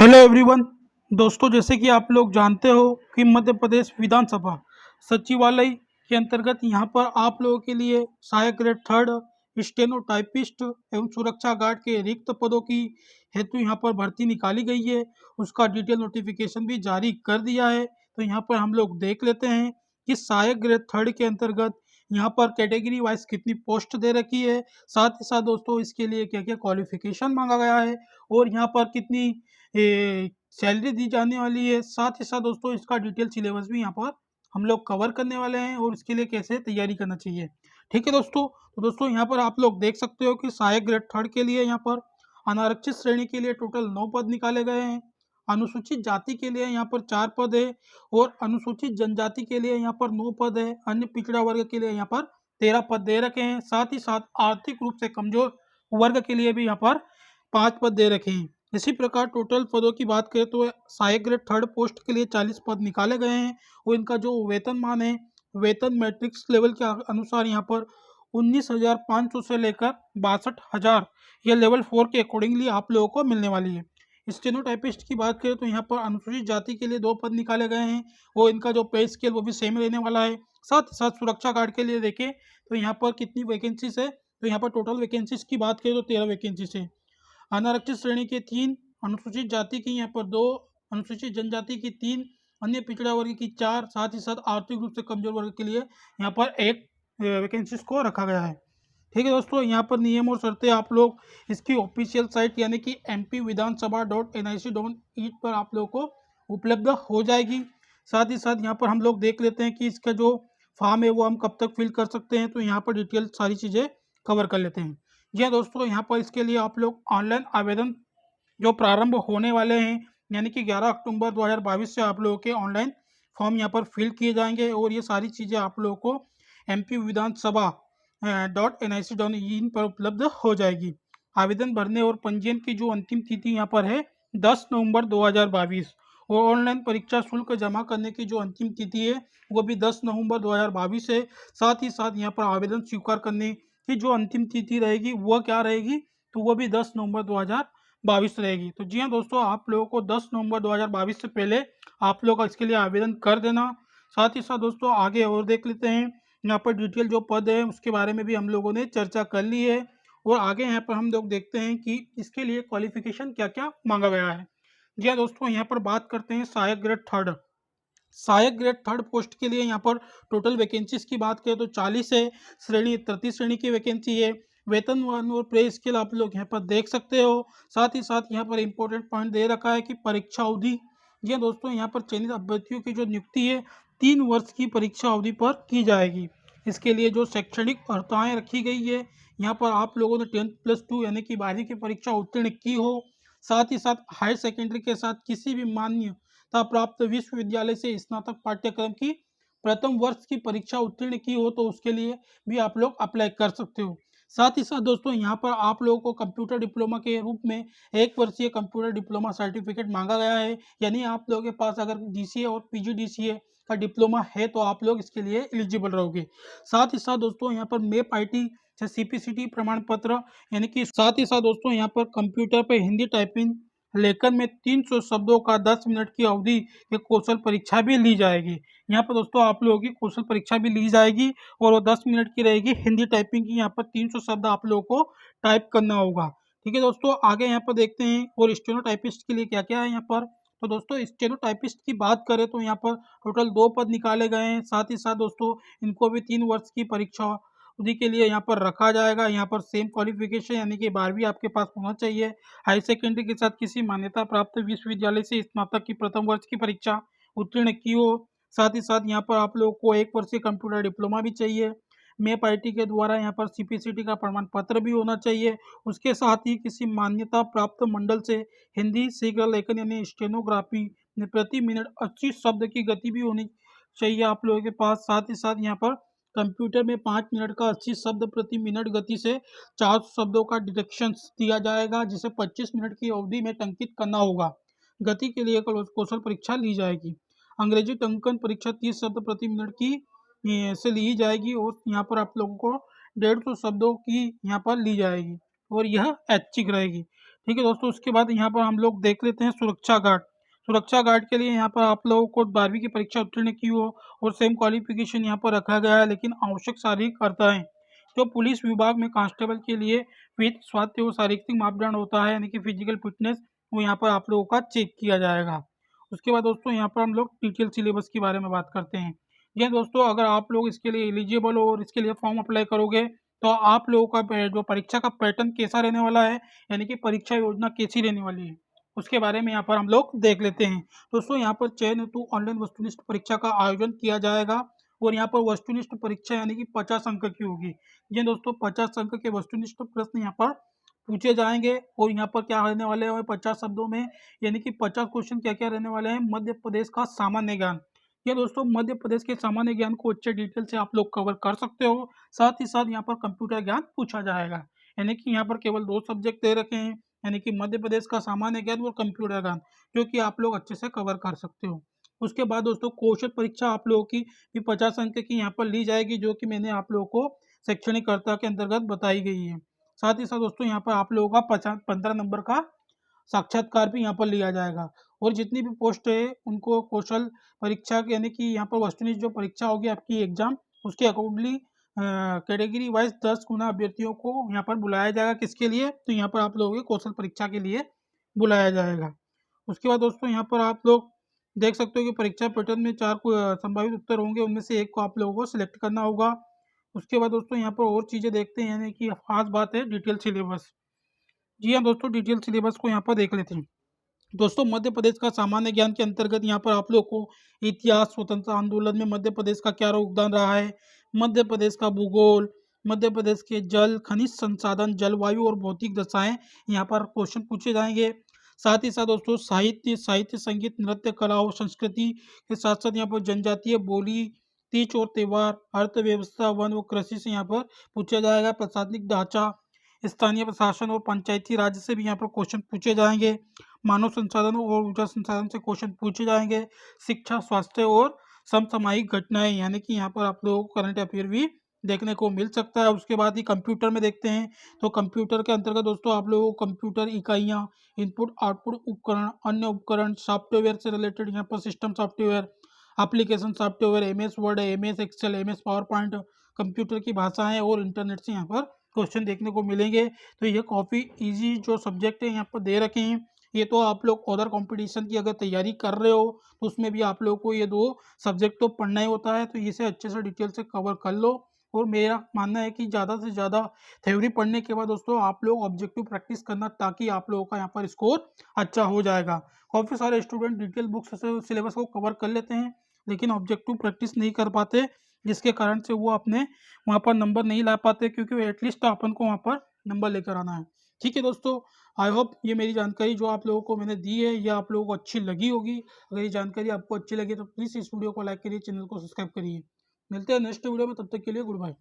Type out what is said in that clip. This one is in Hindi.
Hello everyone. दोस्तों, जैसे कि आप लोग जानते हो कि मध्य प्रदेश विधानसभा सचिवालय के अंतर्गत यहाँ पर आप लोगों के लिए सहायक ग्रेड थर्ड, स्टेनो टाइपिस्ट एवं सुरक्षा गार्ड के रिक्त पदों की हेतु यहाँ पर भर्ती निकाली गई है। उसका डिटेल नोटिफिकेशन भी जारी कर दिया है। तो यहाँ पर हम लोग देख लेते हैं कि सहायक ग्रेड थर्ड के अंतर्गत यहाँ पर कैटेगरी वाइज कितनी पोस्ट दे रखी है, साथ ही साथ दोस्तों इसके लिए क्या क्या क्वालिफिकेशन मांगा गया है और यहाँ पर कितनी सैलरी दी जाने वाली है। साथ ही साथ दोस्तों इसका डिटेल सिलेबस भी यहाँ पर हम लोग कवर करने वाले हैं और इसके लिए कैसे तैयारी करना चाहिए। ठीक है दोस्तों, तो दोस्तों यहाँ पर आप लोग देख सकते हो कि सहायक ग्रेड थर्ड के लिए यहाँ पर अनारक्षित श्रेणी के लिए टोटल 9 पद निकाले गए हैं। अनुसूचित जाति के लिए यहाँ पर 4 पद है और अनुसूचित जनजाति के लिए यहाँ पर 9 पद है। अन्य पिछड़ा वर्ग के लिए यहाँ पर 13 पद दे रखे हैं। साथ ही साथ आर्थिक रूप से कमजोर वर्ग के लिए भी यहाँ पर 5 पद दे रखे हैं। इसी प्रकार टोटल पदों की बात करें तो सहायक ग्रेड थर्ड पोस्ट के लिए 40 पद निकाले गए हैं और इनका जो वेतनमान है, वेतन मैट्रिक्स लेवल के अनुसार यहाँ पर 19,500 से लेकर 62,000 यह लेवल 4 के अकॉर्डिंगली आप लोगों को मिलने वाली है। स्टेनोटाइपिस्ट की बात करें तो यहाँ पर अनुसूचित जाति के लिए 2 पद निकाले गए हैं और इनका जो पे स्केल वो भी सेम रहने वाला है। साथ ही साथ सुरक्षा गार्ड के लिए देखें तो यहाँ पर कितनी वैकेंसीज है, तो यहाँ पर टोटल वैकेंसीज की बात करें तो 13 वैकेंसीज है। अनारक्षित श्रेणी के 3, अनुसूचित जाति की यहाँ पर 2, अनुसूचित जनजाति की 3, अन्य पिछड़ा वर्ग की 4, साथ ही साथ आर्थिक रूप से कमजोर वर्ग के लिए यहाँ पर 1 वैकेंसीज को रखा गया है। ठीक है दोस्तों, यहाँ पर नियम और शर्तें आप लोग इसकी ऑफिशियल साइट यानी कि mp-vidansabha.nic.in पर आप लोगों को उपलब्ध हो जाएगी। साथ ही साथ यहाँ पर हम लोग देख लेते हैं कि इसका जो फॉर्म है वो हम कब तक फिल कर सकते हैं, तो यहाँ पर डिटेल सारी चीज़ें कवर कर लेते हैं। जी हाँ दोस्तों, यहाँ पर इसके लिए आप लोग ऑनलाइन आवेदन जो प्रारंभ होने वाले हैं यानी कि 11 अक्टूबर 2022 से आप लोगों के ऑनलाइन फॉर्म यहाँ पर फिल किए जाएंगे और ये सारी चीज़ें आप लोगों को mp-vidansabha.nic.in पर उपलब्ध हो जाएगी। आवेदन भरने और पंजीयन की जो अंतिम तिथि यहाँ पर है 10 नवंबर 2022 और ऑनलाइन परीक्षा शुल्क जमा करने की जो अंतिम तिथि है वो भी 10 नवंबर 2022 है। साथ ही साथ यहाँ पर आवेदन स्वीकार करने की जो अंतिम तिथि रहेगी वह क्या रहेगी, तो वो भी 10 नवंबर 2022 रहेगी। तो जी हाँ दोस्तों, आप लोगों को 10 नवंबर 2022 से पहले आप लोग इसके लिए आवेदन कर देना। साथ ही साथ दोस्तों आगे और देख लेते हैं, यहाँ पर डिटेल जो पद है उसके बारे में भी हम लोगों ने चर्चा कर ली है और आगे यहाँ पर हम लोग देखते हैं कि इसके लिए क्वालिफिकेशन क्या क्या मांगा गया है। जी हाँ दोस्तों, यहाँ पर बात करते हैं सहायक ग्रेड थर्ड। सहायक ग्रेड थर्ड पोस्ट के लिए यहाँ पर टोटल वैकेंसीज की बात करें तो 40 है। श्रेणी तृतीय श्रेणी की वैकेंसी है। वेतन वन और पे स्केल आप लोग यहाँ पर देख सकते हो। साथ ही साथ यहाँ पर इंपॉर्टेंट पॉइंट दे रखा है कि परीक्षा अवधि, जी हाँ दोस्तों, यहाँ पर चयनित अभ्यर्थियों की जो नियुक्ति है 3 वर्ष की परीक्षा अवधि पर की जाएगी। इसके लिए जो शैक्षणिक अर्हताएँ रखी गई है, यहाँ पर आप लोगों ने 10+2 यानी कि 12वीं की परीक्षा उत्तीर्ण की हो, साथ ही साथ हायर सेकेंडरी के साथ किसी भी मान्यता प्राप्त विश्वविद्यालय से स्नातक पाठ्यक्रम की प्रथम वर्ष की परीक्षा उत्तीर्ण की हो तो उसके लिए भी आप लोग अप्लाई कर सकते हो। साथ ही साथ दोस्तों यहाँ पर आप लोगों को कंप्यूटर डिप्लोमा के रूप में 1 वर्षीय कंप्यूटर डिप्लोमा सर्टिफिकेट मांगा गया है। यानी आप लोगों के पास अगर डीसीए और पीजीडीसीए का डिप्लोमा है तो आप लोग इसके लिए एलिजिबल रहोगे। साथ ही साथ दोस्तों यहाँ पर मेप आईटी से सीपीसीटी प्रमाण पत्र, यानी कि साथ ही साथ दोस्तों यहाँ पर कंप्यूटर पर हिंदी टाइपिंग लेखन में 300 शब्दों का 10 मिनट की अवधि की कौशल परीक्षा भी ली जाएगी। यहाँ पर दोस्तों आप लोगों की कौशल परीक्षा भी ली जाएगी और वो 10 मिनट की रहेगी। हिंदी टाइपिंग की यहाँ पर 300 शब्द आप लोगों को टाइप करना होगा। ठीक है दोस्तों, आगे यहाँ पर देखते हैं और स्टेनोटाइपिस्ट के लिए क्या क्या है यहाँ पर। तो दोस्तों स्टेनोटाइपिस्ट की बात करें तो यहाँ पर टोटल 2 पद निकाले गए हैं। साथ ही साथ दोस्तों इनको भी 3 वर्ष की परीक्षा अवधि के लिए यहाँ पर रखा जाएगा। यहाँ पर सेम क्वालिफिकेशन यानी कि 12वीं आपके पास होना चाहिए। हायर सेकेंडरी के साथ किसी मान्यता प्राप्त विश्वविद्यालय से स्नातक की प्रथम वर्ष की परीक्षा उत्तीर्ण की हो। साथ ही साथ यहाँ पर आप लोगों को 1 वर्षीय कंप्यूटर डिप्लोमा भी चाहिए। मेप आईटी के द्वारा यहाँ पर सीपीसीटी का प्रमाण पत्र भी होना चाहिए। उसके साथ ही किसी मान्यता प्राप्त मंडल से हिंदी शीघ्र लेखन यानी स्टेनोग्राफी में प्रति मिनट 80 शब्द की गति भी होनी चाहिए आप लोगों के पास। साथ ही साथ यहाँ पर कंप्यूटर में 5 मिनट का 80 शब्द प्रति मिनट गति से 400 शब्दों का डिटेक्शन दिया जाएगा, जिसे 25 मिनट की अवधि में टंकित करना होगा। गति के लिए कौशल परीक्षा ली जाएगी। अंग्रेजी टंकन परीक्षा 30 शब्द प्रति मिनट की से ली जाएगी और यहाँ पर आप लोगों को 150 शब्दों की यहाँ पर ली जाएगी और यह ऐच्छिक रहेगी। ठीक है दोस्तों, उसके बाद यहाँ पर हम लोग देख लेते हैं सुरक्षा गार्ड। सुरक्षा गार्ड के लिए यहाँ पर आप लोगों को 12वीं की परीक्षा उत्तीर्ण की हो और सेम क्वालिफिकेशन यहाँ पर रखा गया है, लेकिन आवश्यक शारीरिक अर्हताएं जो पुलिस विभाग में कांस्टेबल के लिए वित्त स्वास्थ्य और शारीरिक मापदंड होता है, यानी कि फिजिकल फिटनेस, वो यहाँ पर आप लोगों का चेक किया जाएगा। उसके बाद दोस्तों यहाँ पर हम लोग डिटेल सिलेबस के बारे में बात करते हैं। जी हाँ दोस्तों, अगर आप लोग इसके लिए एलिजिबल हो और इसके लिए फॉर्म अप्लाई करोगे तो आप लोगों का जो परीक्षा का पैटर्न कैसा रहने वाला है, यानी कि परीक्षा योजना कैसी रहने वाली है, उसके बारे में यहाँ पर हम लोग देख लेते हैं। दोस्तों यहाँ पर चयन हेतु ऑनलाइन वस्तुनिष्ठ परीक्षा का आयोजन किया जाएगा और यहाँ पर वस्तुनिष्ठ परीक्षा यानी कि 50 अंक की होगी। जी दोस्तों, 50 अंक के वस्तुनिष्ठ प्रश्न यहाँ पर पूछे जाएंगे और यहाँ पर क्या रहने वाले हैं 50 शब्दों में, यानी कि 50 क्वेश्चन क्या क्या रहने वाले हैं। मध्य प्रदेश का सामान्य ज्ञान, ये दोस्तों मध्य प्रदेश के सामान्य ज्ञान को अच्छे डिटेल से आप लोग कवर कर सकते हो। साथ ही साथ यहाँ पर कंप्यूटर ज्ञान पूछा जाएगा, यानी कि यहाँ पर केवल 2 सब्जेक्ट दे रखे हैं, यानी कि मध्य प्रदेश का सामान्य ज्ञान और कंप्यूटर ज्ञान, जो कि आप लोग अच्छे से कवर कर सकते हो। उसके बाद दोस्तों कौशल परीक्षा आप लोगों की भी 50 अंक की यहाँ पर ली जाएगी, जो कि मैंने आप लोगों को शैक्षणिक कर्ता के अंतर्गत बताई गई है। साथ ही साथ दोस्तों यहाँ पर आप लोगों का 15 नंबर का साक्षात्कार भी यहाँ पर लिया जाएगा और जितनी भी पोस्ट है उनको कौशल परीक्षा यानी कि यहाँ पर वस्तुनिष्ठ जो परीक्षा होगी आपकी एग्जाम, उसके अकॉर्डिंगली कैटेगरी वाइज 10 गुना अभ्यर्थियों को यहाँ पर बुलाया जाएगा। किसके लिए? तो यहाँ पर आप लोगों की कौशल परीक्षा के लिए बुलाया जाएगा। उसके बाद दोस्तों यहाँ पर आप लोग देख सकते हो कि परीक्षा पैटर्न में 4 संभावित उत्तर होंगे, उनमें से एक को आप लोगों को सिलेक्ट करना होगा। उसके बाद दोस्तों यहाँ पर और चीज़ें देखते हैं, यानी कि खास बात है डिटेल सिलेबस। जी हाँ दोस्तों, डिटेल सिलेबस को यहाँ पर देख लेते हैं। दोस्तों मध्य प्रदेश का सामान्य ज्ञान के अंतर्गत यहाँ पर आप लोग को इतिहास, स्वतंत्रता आंदोलन में मध्य प्रदेश का क्या योगदान रहा है, मध्य प्रदेश का भूगोल, मध्य प्रदेश के जल खनिज संसाधन, जलवायु और भौतिक दशाएं यहाँ पर क्वेश्चन पूछे जाएंगे। साथ ही साथ दोस्तों साहित्य, संगीत, नृत्य, कला और संस्कृति के साथ साथ यहाँ पर जनजातीय बोली, तीज और त्योहार, अर्थव्यवस्था, वन व कृषि से यहाँ पर पूछा जाएगा। प्रशासनिक ढांचा, स्थानीय प्रशासन और पंचायती राज से भी यहाँ पर क्वेश्चन पूछे जाएंगे। मानव संसाधन और ऊर्जा संसाधन से क्वेश्चन पूछे जाएंगे। शिक्षा, स्वास्थ्य और समसामयिक घटनाएं, यानी कि यहाँ पर आप लोगों को करंट अफेयर भी देखने को मिल सकता है। उसके बाद ही कंप्यूटर में देखते हैं तो कंप्यूटर के अंतर्गत दोस्तों आप लोगों को कंप्यूटर इकाइयाँ, इनपुट आउटपुट उपकरण, अन्य उपकरण, सॉफ्टवेयर से रिलेटेड यहाँ पर system software, application software, MS word, MS excel, MS PowerPoint, computer की भाषाएं और इंटरनेट से यहाँ पर क्वेश्चन देखने को मिलेंगे। तो ये काफ़ी इजी जो सब्जेक्ट है यहाँ पर दे रखे हैं। ये तो आप लोग अदर कंपटीशन की अगर तैयारी कर रहे हो तो उसमें भी आप लोग को ये 2 सब्जेक्ट तो पढ़ना ही होता है, तो इसे अच्छे से डिटेल से कवर कर लो। और मेरा मानना है कि ज़्यादा से ज़्यादा थ्योरी पढ़ने के बाद दोस्तों आप लोग ऑब्जेक्टिव प्रैक्टिस करना, ताकि आप लोगों का यहाँ पर स्कोर अच्छा हो जाएगा। काफ़ी सारे स्टूडेंट डिटेल बुक्स से सिलेबस को कवर कर लेते हैं, लेकिन ऑब्जेक्टिव प्रैक्टिस नहीं कर पाते, जिसके कारण से वो अपने वहाँ पर नंबर नहीं ला पाते, क्योंकि एटलीस्ट अपन को वहाँ पर नंबर लेकर आना है। ठीक है दोस्तों, आई होप ये मेरी जानकारी जो आप लोगों को मैंने दी है ये आप लोगों को अच्छी लगी होगी। अगर ये जानकारी आपको अच्छी लगी तो प्लीज़ इस वीडियो को लाइक करिए, चैनल को सब्सक्राइब करिए। मिलते हैं नेक्स्ट वीडियो में, तब तक के लिए गुड बाय।